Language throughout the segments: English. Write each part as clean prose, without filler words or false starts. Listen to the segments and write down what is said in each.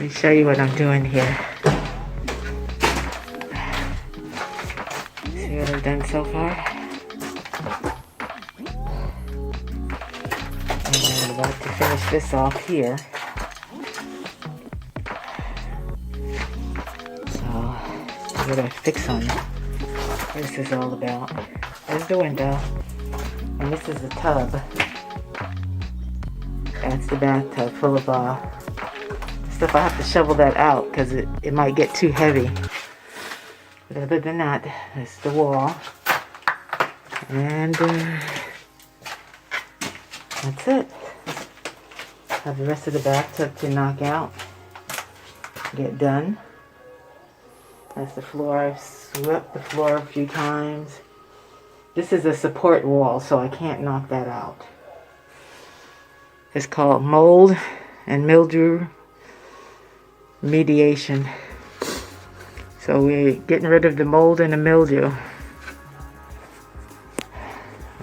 me show you what I'm doing here. See what I've done so far? And I'm about to finish this off here. So, I'm gonna fix on what this is all about. There's the window, and this is the tub. That's the bathtub full of stuff. I have to shovel that out because it might get too heavy. But other than that, that's the wall. And that's it. Have the rest of the bathtub to knock out. Get done. That's the floor. I've swept the floor a few times. This is a support wall, so I can't knock that out. It's called mold and mildew remediation. So we're getting rid of the mold and the mildew.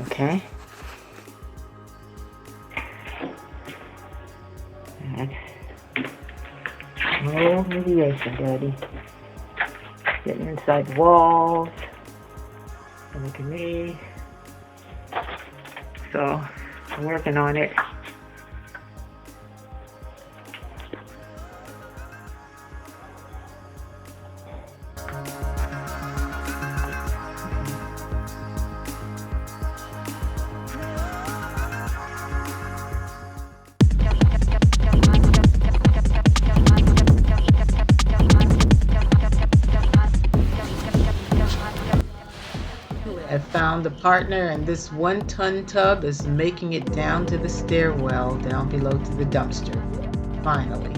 Okay. And mold remediation, Daddy. Getting inside the walls. And look at me. So I'm working on it. I found a partner, and this 1-ton tub is making it down to the stairwell, down below to the dumpster. Finally.